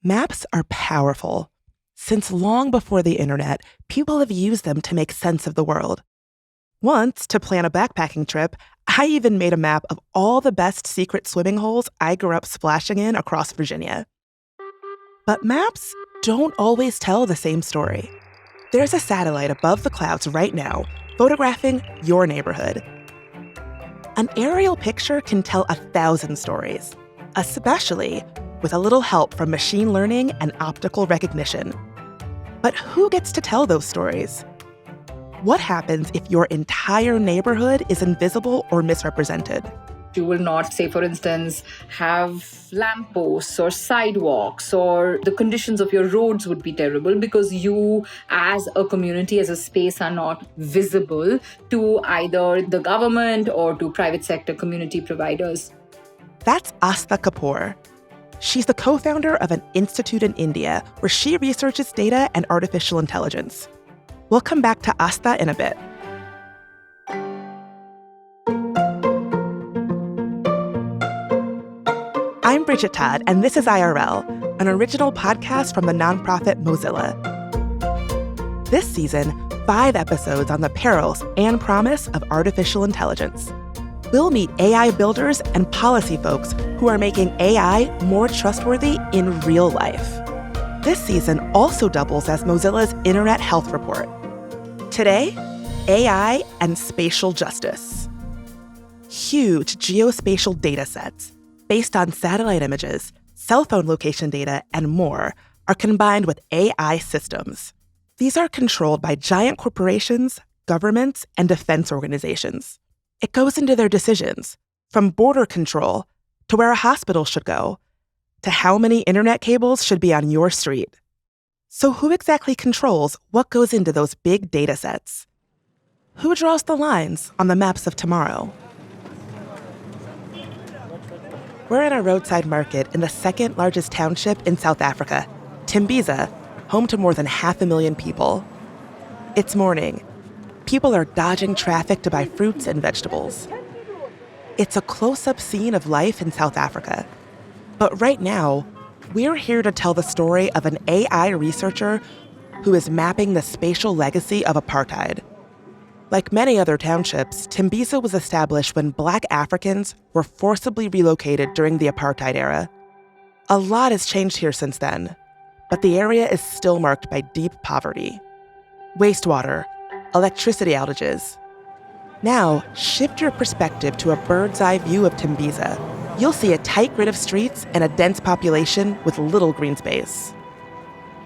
Maps are powerful. Since long before the internet, people have used them to make sense of the world. Once, to plan a backpacking trip, I even made a map of all the best secret swimming holes I grew up splashing in across Virginia. But maps don't always tell the same story. There's a satellite above the clouds right now, photographing your neighborhood. An aerial picture can tell 1,000 stories, especially with a little help from machine learning and optical recognition. But who gets to tell those stories? What happens if your entire neighborhood is invisible or misrepresented? You will not, say, for instance, have lampposts or sidewalks, or the conditions of your roads would be terrible because you, as a community, as a space, are not visible to either the government or to private sector community providers. That's Asta Kapoor. She's the co-founder of an institute in India where she researches data and artificial intelligence. We'll come back to Asta in a bit. I'm Bridget Todd, and this is IRL, an original podcast from the nonprofit Mozilla. This season, 5 episodes on the perils and promise of artificial intelligence. We'll meet AI builders and policy folks who are making AI more trustworthy in real life. This season also doubles as Mozilla's Internet Health Report. Today, AI and spatial justice. Huge geospatial data sets based on satellite images, cell phone location data, and more are combined with AI systems. These are controlled by giant corporations, governments, and defense organizations. It goes into their decisions, from border control to where a hospital should go, to how many internet cables should be on your street. So who exactly controls what goes into those big data sets? Who draws the lines on the maps of tomorrow? We're in a roadside market in the second largest township in South Africa, Tembisa, home to more than 500,000 people. It's morning. People are dodging traffic to buy fruits and vegetables. It's a close-up scene of life in South Africa. But right now, we're here to tell the story of an AI researcher who is mapping the spatial legacy of apartheid. Like many other townships, Tembisa was established when Black Africans were forcibly relocated during the apartheid era. A lot has changed here since then, but the area is still marked by deep poverty. Wastewater, electricity outages. Now, shift your perspective to a bird's-eye view of Tembisa. You'll see a tight grid of streets and a dense population with little green space.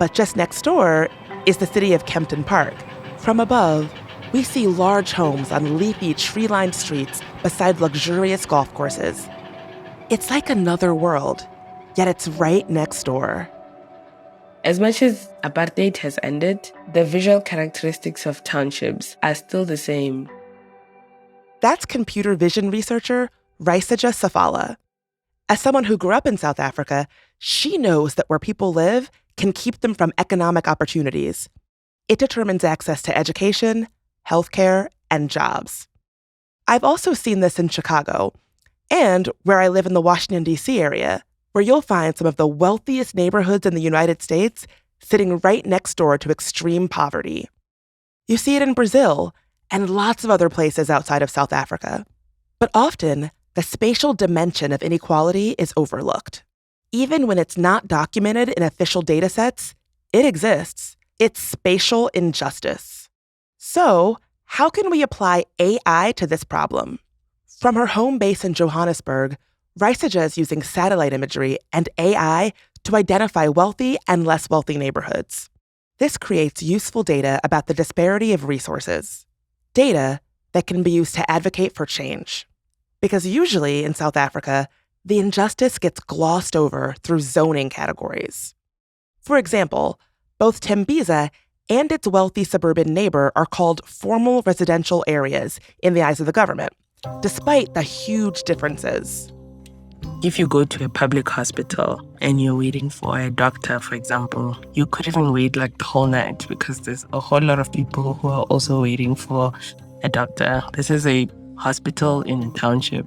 But just next door is the city of Kempton Park. From above, we see large homes on leafy, tree-lined streets beside luxurious golf courses. It's like another world, yet it's right next door. As much as apartheid has ended, the visual characteristics of townships are still the same. That's computer vision researcher Raisaja Safala. As someone who grew up in South Africa, she knows that where people live can keep them from economic opportunities. It determines access to education, healthcare, and jobs. I've also seen this in Chicago, and where I live in the Washington, D.C. area, where you'll find some of the wealthiest neighborhoods in the United States sitting right next door to extreme poverty. You see it in Brazil and lots of other places outside of South Africa. But often, the spatial dimension of inequality is overlooked. Even when it's not documented in official data sets, it exists. It's spatial injustice. So, how can we apply AI to this problem? From her home base in Johannesburg, Raisaja is using satellite imagery and AI to identify wealthy and less wealthy neighborhoods. This creates useful data about the disparity of resources. Data that can be used to advocate for change. Because usually in South Africa, the injustice gets glossed over through zoning categories. For example, both Tembisa and its wealthy suburban neighbor are called formal residential areas in the eyes of the government, despite the huge differences. If you go to a public hospital and you're waiting for a doctor, for example, you could even wait like the whole night because there's a whole lot of people who are also waiting for a doctor. This is a hospital in a township.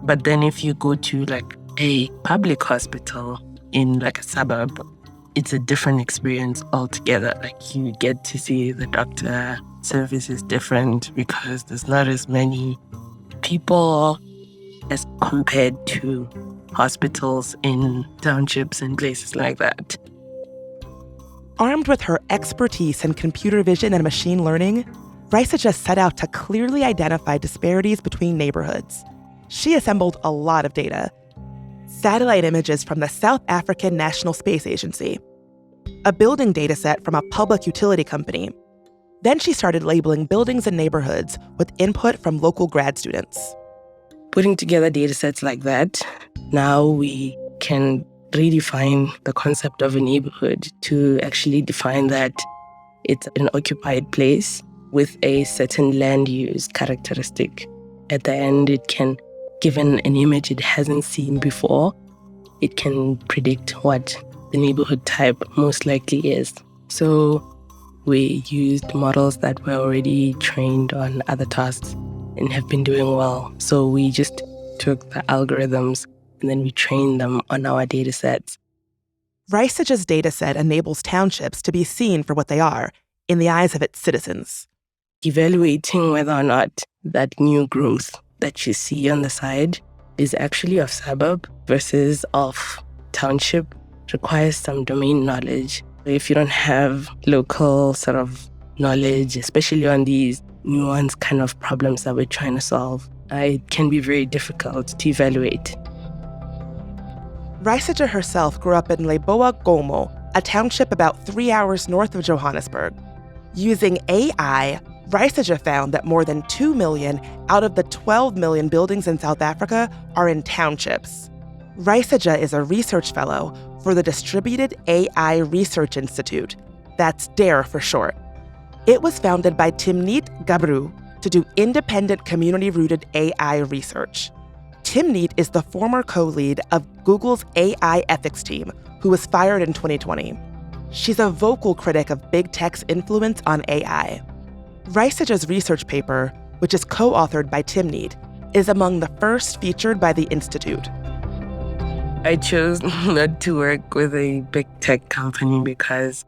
But then if you go to like a public hospital, in like a suburb, it's a different experience altogether. Like you get to see the doctor service is different because there's not as many people as compared to hospitals in townships and places like that. Armed with her expertise in computer vision and machine learning, Raisaja set out to clearly identify disparities between neighborhoods. She assembled a lot of data. Satellite images from the South African National Space Agency, a building dataset from a public utility company. Then she started labeling buildings and neighborhoods with input from local grad students. Putting together datasets like that, now we can redefine the concept of a neighborhood to actually define that it's an occupied place with a certain land use characteristic. At the end, it can, given an image it hasn't seen before, it can predict what the neighborhood type most likely is. So we used models that were already trained on other tasks and have been doing well. So we just took the algorithms and then we trained them on our data sets. Raisaja's dataset enables townships to be seen for what they are in the eyes of its citizens. Evaluating whether or not that new growth that you see on the side is actually of suburb versus of township requires some domain knowledge. If you don't have local sort of knowledge, especially on these nuanced kind of problems that we're trying to solve, it can be very difficult to evaluate. Raisaja herself grew up in Leboa Gomo, a township about 3 hours north of Johannesburg. Using AI, Raisaja found that more than 2 million out of the 12 million buildings in South Africa are in townships. Raisaja is a research fellow for the Distributed AI Research Institute. That's DARE for short. It was founded by Timnit Gabru to do independent community-rooted AI research. Timnit is the former co-lead of Google's AI ethics team, who was fired in 2020. She's a vocal critic of big tech's influence on AI. Raisaja's research paper, which is co-authored by Timnit, is among the first featured by the Institute. I chose not to work with a big tech company because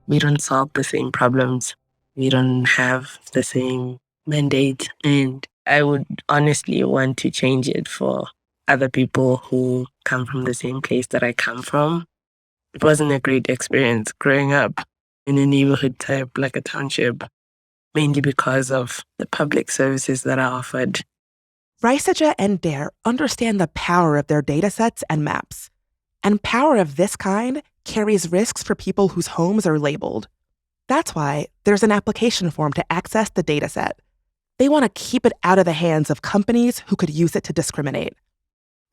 we don't solve the same problems. We don't have the same mandate. And I would honestly want to change it for other people who come from the same place that I come from. It wasn't a great experience growing up in a neighborhood type like a township, mainly because of the public services that are offered. Raisaja and DARE understand the power of their datasets and maps. And power of this kind carries risks for people whose homes are labeled. That's why there's an application form to access the dataset. They want to keep it out of the hands of companies who could use it to discriminate.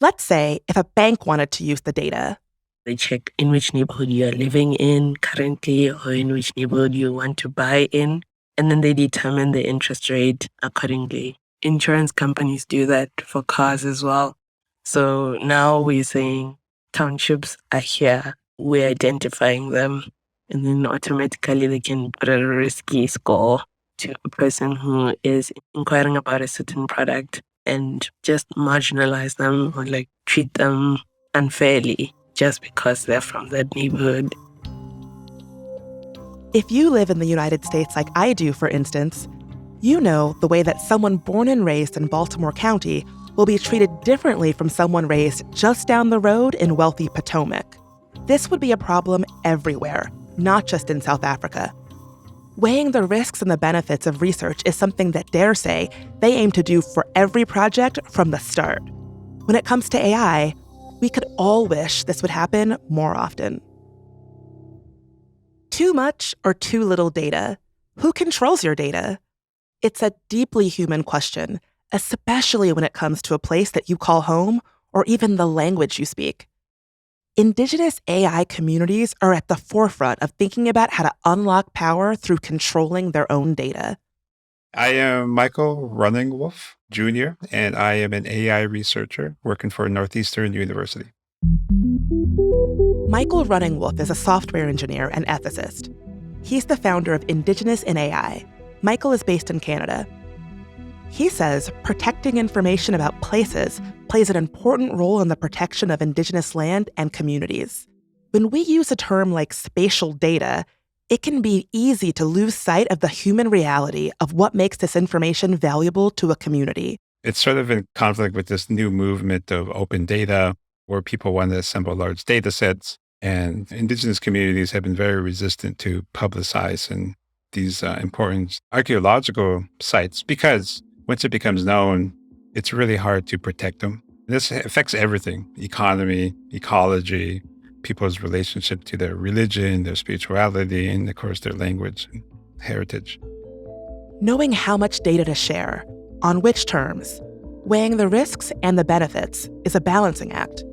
Let's say if a bank wanted to use the data. They check in which neighborhood you are living in currently or in which neighborhood you want to buy in, and then they determine the interest rate accordingly. Insurance companies do that for cars as well. So now we're saying townships are here, we're identifying them, and then automatically they can put a risky score to a person who is inquiring about a certain product and just marginalize them or like treat them unfairly just because they're from that neighborhood. If you live in the United States like I do, for instance, you know the way that someone born and raised in Baltimore County will be treated differently from someone raised just down the road in wealthy Potomac. This would be a problem everywhere, not just in South Africa. Weighing the risks and the benefits of research is something that DARE say they aim to do for every project from the start. When it comes to AI, we could all wish this would happen more often. Too much or too little data? Who controls your data? It's a deeply human question, especially when it comes to a place that you call home or even the language you speak. Indigenous AI communities are at the forefront of thinking about how to unlock power through controlling their own data. I am Michael Runningwolf Jr., and I am an AI researcher working for Northeastern University. Michael Runningwolf is a software engineer and ethicist. He's the founder of Indigenous in AI. Michael is based in Canada. He says protecting information about places plays an important role in the protection of Indigenous land and communities. When we use a term like spatial data, it can be easy to lose sight of the human reality of what makes this information valuable to a community. It's sort of in conflict with this new movement of open data, where people want to assemble large data sets. And Indigenous communities have been very resistant to publicizing these important archaeological sites because once it becomes known, it's really hard to protect them. This affects everything: economy, ecology, people's relationship to their religion, their spirituality, and of course, their language and heritage. Knowing how much data to share, on which terms, weighing the risks and the benefits is a balancing act.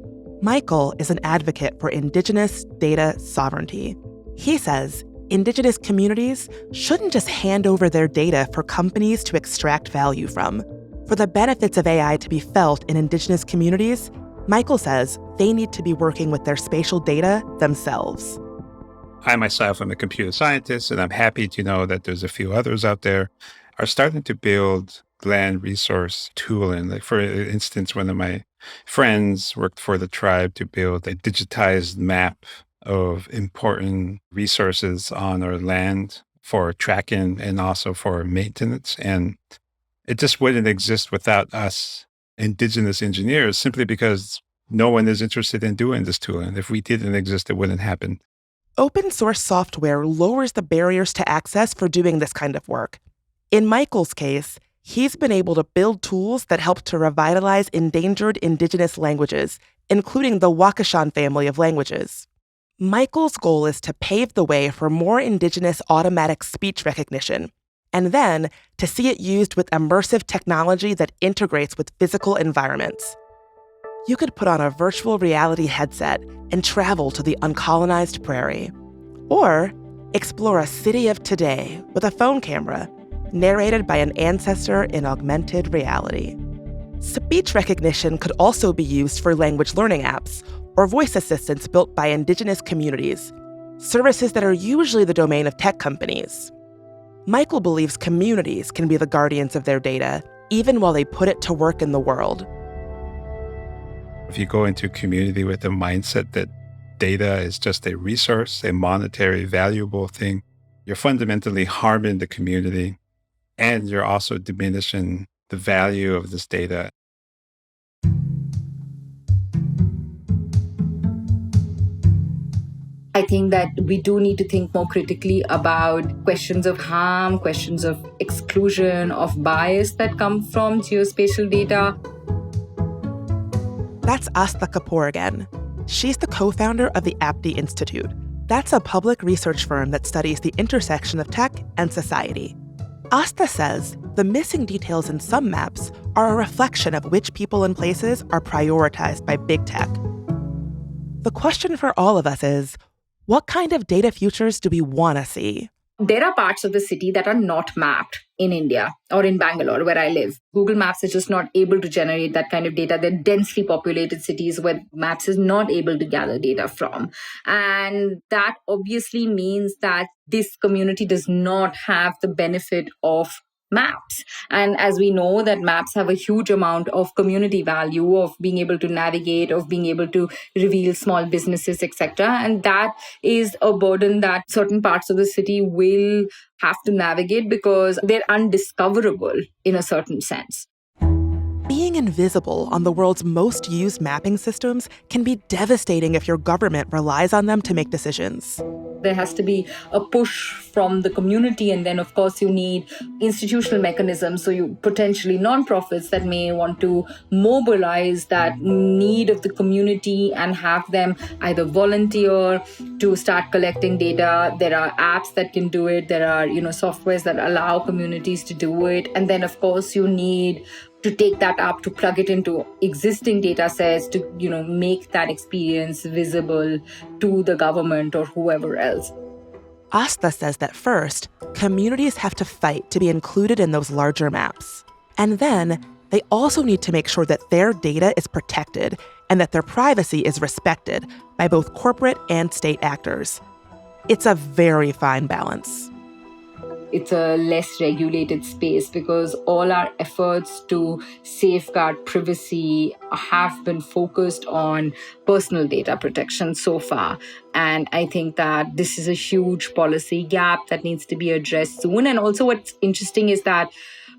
Michael is an advocate for Indigenous data sovereignty. He says Indigenous communities shouldn't just hand over their data for companies to extract value from. For the benefits of AI to be felt in Indigenous communities, Michael says they need to be working with their spatial data themselves. I myself am a computer scientist, and I'm happy to know that there's a few others out there are starting to build land resource tooling. Like, for instance, one of my friends worked for the tribe to build a digitized map of important resources on our land for tracking and also for maintenance. And it just wouldn't exist without us Indigenous engineers, simply because no one is interested in doing this tooling. If we didn't exist, it wouldn't happen. Open source software lowers the barriers to access for doing this kind of work. In Michael's case, he's been able to build tools that help to revitalize endangered Indigenous languages, including the Wakashan family of languages. Michael's goal is to pave the way for more Indigenous automatic speech recognition, and then to see it used with immersive technology that integrates with physical environments. You could put on a virtual reality headset and travel to the uncolonized prairie, or explore a city of today with a phone camera, narrated by an ancestor in augmented reality. Speech recognition could also be used for language learning apps or voice assistants built by Indigenous communities, services that are usually the domain of tech companies. Michael believes communities can be the guardians of their data, even while they put it to work in the world. If you go into a community with a mindset that data is just a resource, a monetary, valuable thing, you're fundamentally harming the community, and you're also diminishing the value of this data. I think that we do need to think more critically about questions of harm, questions of exclusion, of bias that come from geospatial data. That's Asta Kapoor again. She's the co-founder of the APTI Institute. That's a public research firm that studies the intersection of tech and society. Asta says the missing details in some maps are a reflection of which people and places are prioritized by big tech. The question for all of us is, what kind of data futures do we want to see? There are parts of the city that are not mapped in India or in Bangalore, where I live. Google Maps is just not able to generate that kind of data. They're densely populated cities where Maps is not able to gather data from. And that obviously means that this community does not have the benefit of maps. And as we know that maps have a huge amount of community value, of being able to navigate, of being able to reveal small businesses, etc. And that is a burden that certain parts of the city will have to navigate because they're undiscoverable in a certain sense. Being invisible on the world's most used mapping systems can be devastating if your government relies on them to make decisions. There has to be a push from the community, and then of course you need institutional mechanisms, so you potentially nonprofits that may want to mobilize that need of the community and have them either volunteer to start collecting data. There are apps that can do it, there are softwares that allow communities to do it, and then of course you need to take that up, to plug it into existing data sets, to make that experience visible to the government or whoever else. Asta says that first, communities have to fight to be included in those larger maps. And then they also need to make sure that their data is protected and that their privacy is respected by both corporate and state actors. It's a very fine balance. it's a less regulated space, because all our efforts to safeguard privacy have been focused on personal data protection so far. And I think that this is a huge policy gap that needs to be addressed soon. And also what's interesting is that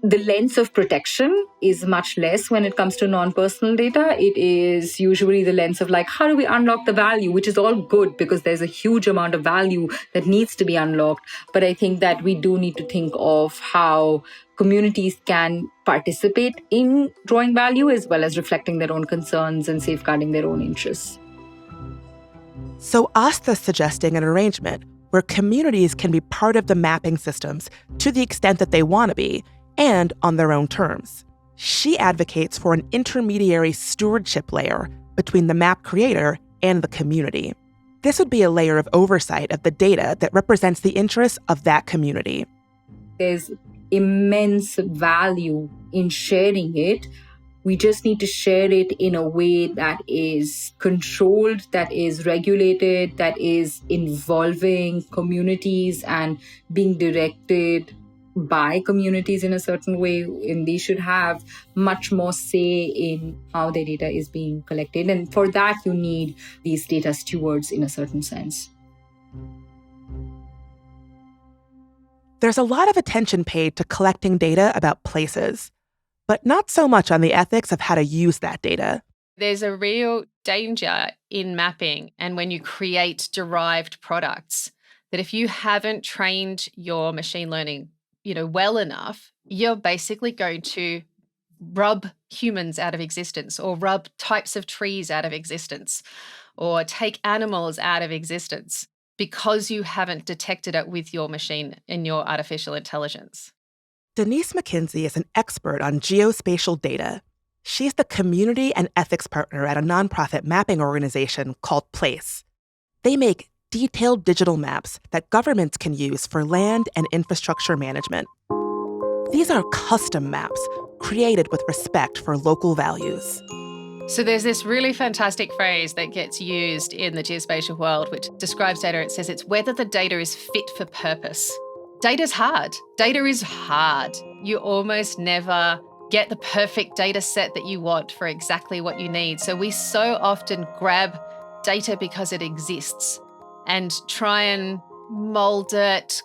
the lens of protection is much less when it comes to non-personal data. It is usually the lens of like, how do we unlock the value, which is all good because there's a huge amount of value that needs to be unlocked. But I think that we do need to think of how communities can participate in drawing value as well as reflecting their own concerns and safeguarding their own interests. So Asta's suggesting an arrangement where communities can be part of the mapping systems to the extent that they want to be, and on their own terms. She advocates for an intermediary stewardship layer between the map creator and the community. This would be a layer of oversight of the data that represents the interests of that community. There's immense value in sharing it. We just need to share it in a way that is controlled, that is regulated, that is involving communities and being directed by communities in a certain way, and they should have much more say in how their data is being collected. And for that, you need these data stewards in a certain sense. There's a lot of attention paid to collecting data about places, but not so much on the ethics of how to use that data. There's a real danger in mapping and when you create derived products that if you haven't trained your machine learning well enough, you're basically going to rub humans out of existence or rub types of trees out of existence or take animals out of existence because you haven't detected it with your machine and your artificial intelligence. Denise McKinsey is an expert on geospatial data. She's the community and ethics partner at a nonprofit mapping organization called Place. They make detailed digital maps that governments can use for land and infrastructure management. These are custom maps created with respect for local values. So there's this really fantastic phrase that gets used in the geospatial world, which describes data. It says it's whether the data is fit for purpose. Data's hard. Data is hard. You almost never get the perfect data set that you want for exactly what you need. So we so often grab data because it exists and try and mold it.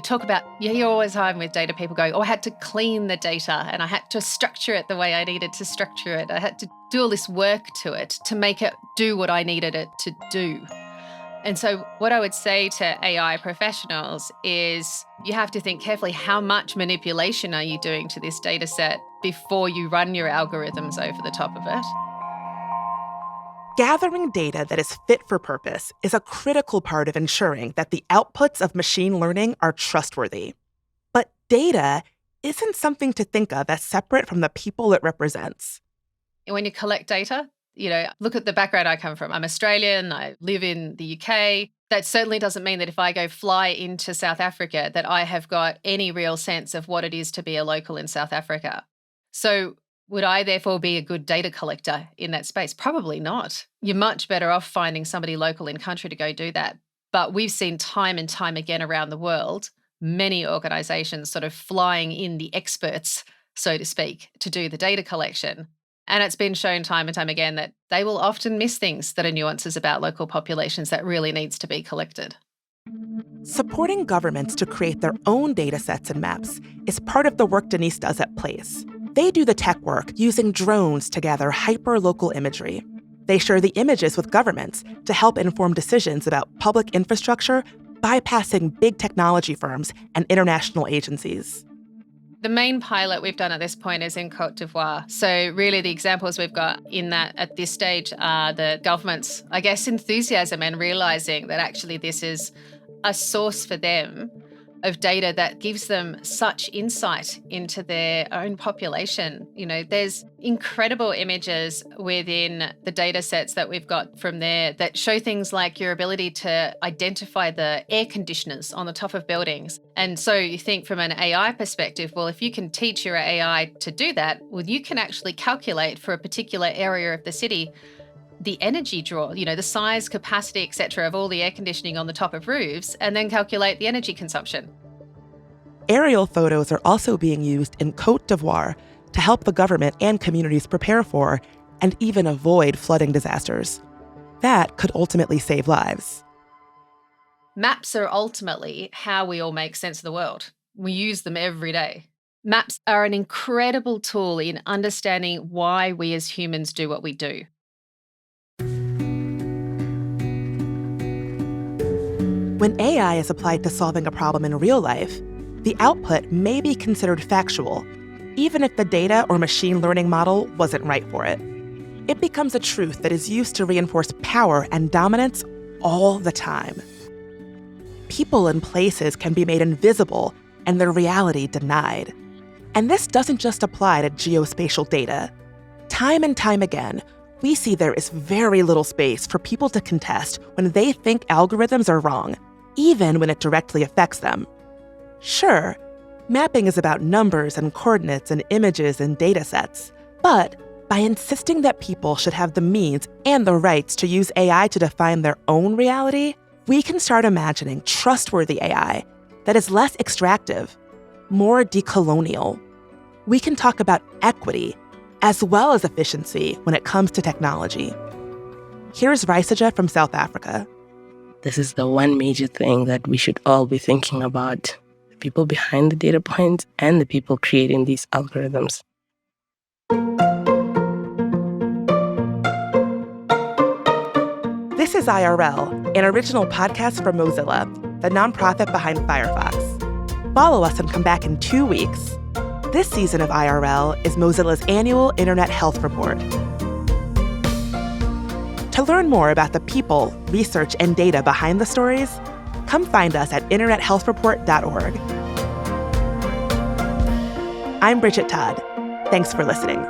Talk about, you hear all the time with data people going, I had to clean the data and I had to structure it the way I needed to structure it. I had to do all this work to it to make it do what I needed it to do. And so what I would say to AI professionals is you have to think carefully, how much manipulation are you doing to this data set before you run your algorithms over the top of it? Gathering data that is fit for purpose is a critical part of ensuring that the outputs of machine learning are trustworthy. But data isn't something to think of as separate from the people it represents. When you collect data, look at the background I come from. I'm Australian, I live in the UK. That certainly doesn't mean that if I go fly into South Africa that I have got any real sense of what it is to be a local in South Africa. So would I therefore be a good data collector in that space? Probably not. You're much better off finding somebody local in country to go do that. But we've seen time and time again around the world, many organizations sort of flying in the experts, so to speak, to do the data collection. And it's been shown time and time again that they will often miss things that are nuances about local populations that really needs to be collected. Supporting governments to create their own data sets and maps is part of the work Denise does at Place. They do the tech work using drones to gather hyper-local imagery. They share the images with governments to help inform decisions about public infrastructure, bypassing big technology firms and international agencies. The main pilot we've done at this point is in Côte d'Ivoire. So really the examples we've got in that at this stage are the government's, enthusiasm and realizing that actually this is a source for them of data that gives them such insight into their own population. There's incredible images within the data sets that we've got from there that show things like your ability to identify the air conditioners on the top of buildings. And so you think from an AI perspective, well, if you can teach your AI to do that, well, you can actually calculate for a particular area of the city the energy draw, the size, capacity, et cetera, of all the air conditioning on the top of roofs, and then calculate the energy consumption. Aerial photos are also being used in Côte d'Ivoire to help the government and communities prepare for and even avoid flooding disasters. That could ultimately save lives. Maps are ultimately how we all make sense of the world. We use them every day. Maps are an incredible tool in understanding why we as humans do what we do. When AI is applied to solving a problem in real life, the output may be considered factual, even if the data or machine learning model wasn't right for it. It becomes a truth that is used to reinforce power and dominance all the time. People and places can be made invisible and their reality denied. And this doesn't just apply to geospatial data. Time and time again, we see there is very little space for people to contest when they think algorithms are wrong, even when it directly affects them. Sure, mapping is about numbers and coordinates and images and data sets, but by insisting that people should have the means and the rights to use AI to define their own reality, we can start imagining trustworthy AI that is less extractive, more decolonial. We can talk about equity as well as efficiency when it comes to technology. Here's Raisaja from South Africa. This is the one major thing that we should all be thinking about: the people behind the data points and the people creating these algorithms. This is IRL, an original podcast from Mozilla, the nonprofit behind Firefox. Follow us and come back in 2 weeks. This season of IRL is Mozilla's annual Internet Health Report. To learn more about the people, research, and data behind the stories, come find us at internethealthreport.org. I'm Bridget Todd. Thanks for listening.